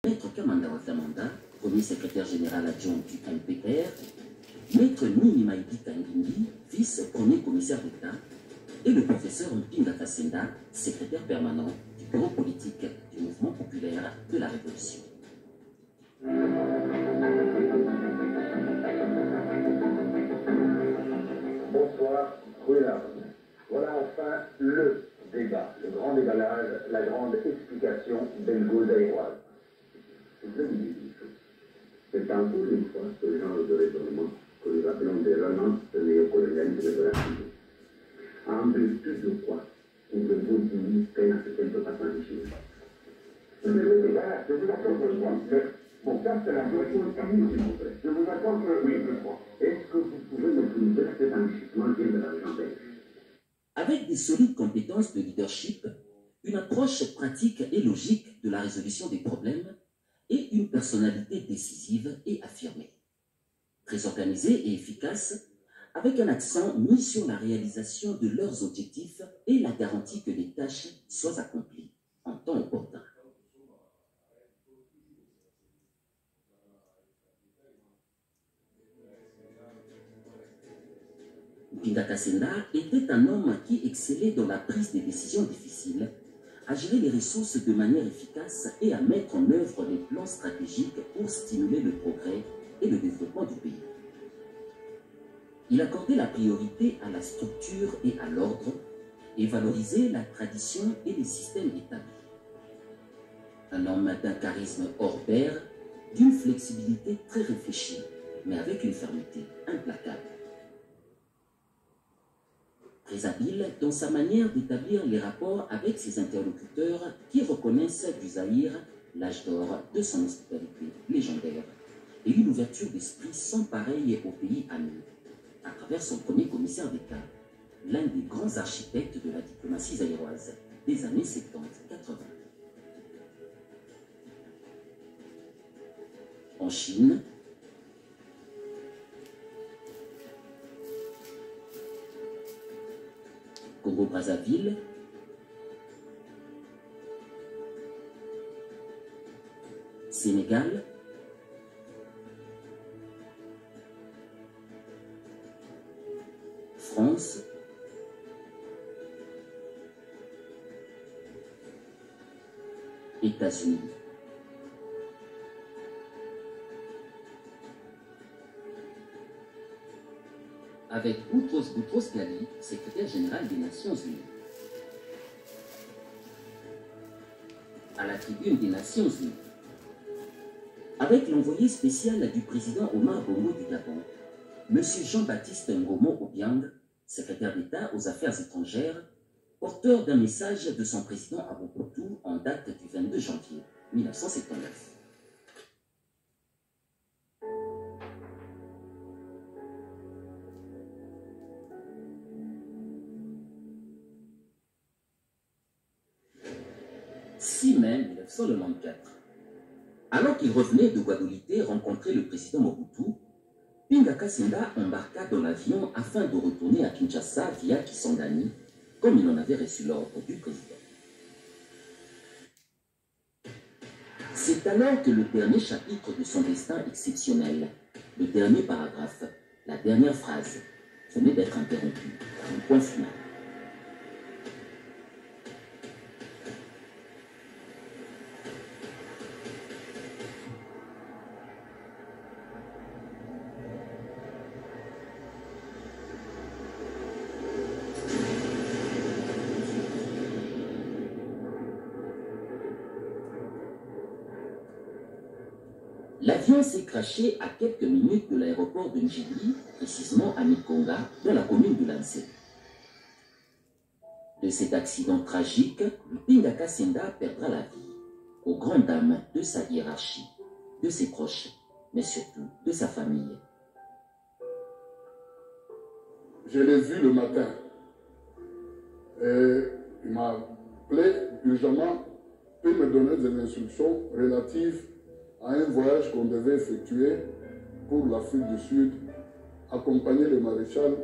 Maître Kamanda Watamanda, premier secrétaire général adjoint du MPR, Maître Nini Maïdi Kangindi, vice-premier commissaire d'État, et le professeur Mpinga Kasenda, secrétaire permanent du bureau politique du mouvement populaire de la Révolution. Bonsoir, Ruelle. Voilà enfin le débat, le grand déballage, la grande explication d'Elgo Zaïroise. C'est un peu une fois ce genre de raisonnement que nous appelons des relances néocolonialisme de la République. En vertu de quoi pouvez-vous dire qu'un africain ne peut pas s'enrichir? Je vous accorde le choix. Bon, ça c'est la question commune, s'il vous plaît. Je vous accorde le choix. Est-ce que vous pouvez me prouver que cet enrichissement vient de l'argent belge? Avec des solides compétences de leadership, une approche pratique et logique de la résolution des problèmes et une personnalité décisive et affirmée. Très organisée et efficace, avec un accent mis sur la réalisation de leurs objectifs et la garantie que les tâches soient accomplies en temps opportun. Mpinga Kasenda était un homme qui excellait dans la prise de décisions difficiles, à gérer les ressources de manière efficace et à mettre en œuvre les plans stratégiques pour stimuler le progrès et le développement du pays. Il accordait la priorité à la structure et à l'ordre et valorisait la tradition et les systèmes établis. Un homme d'un charisme hors pair, d'une flexibilité très réfléchie, mais avec une fermeté implacable. Très habile dans sa manière d'établir les rapports avec ses interlocuteurs qui reconnaissent du Zaïre l'âge d'or de son hospitalité légendaire et une ouverture d'esprit sans pareil au pays ami, à travers son premier commissaire d'État, l'un des grands architectes de la diplomatie zaïroise des années 70-80. En Chine, Congo-Brazzaville, Sénégal, France, États-Unis. Avec Boutros Boutros-Ghali, secrétaire général des Nations Unies. À la tribune des Nations Unies. Avec l'envoyé spécial du président Omar Bongo du Gabon, M. Jean-Baptiste Ngomo Obiang, secrétaire d'État aux Affaires étrangères, porteur d'un message de son président à Mobutu en date du 22 janvier 1979. « 6 mai 1994. Alors qu'il revenait de Guadeloupe rencontrer le président Mobutu, Mpinga Kasenda embarqua dans l'avion afin de retourner à Kinshasa via Kisangani, comme il en avait reçu l'ordre du président. C'est alors que le dernier chapitre de son destin exceptionnel, le dernier paragraphe, la dernière phrase, venait d'être interrompu par un point final. L'avion s'est crashé à quelques minutes de l'aéroport de Njili, précisément à Mikonga, dans la commune de Lansé. De cet accident tragique, Mpinga Kasenda perdra la vie, aux grandes dames de sa hiérarchie, de ses proches, mais surtout de sa famille. Je l'ai vu le matin et il m'a appelé urgemment pour me donner des instructions relatives à un voyage qu'on devait effectuer pour l'Afrique du Sud, accompagner le maréchal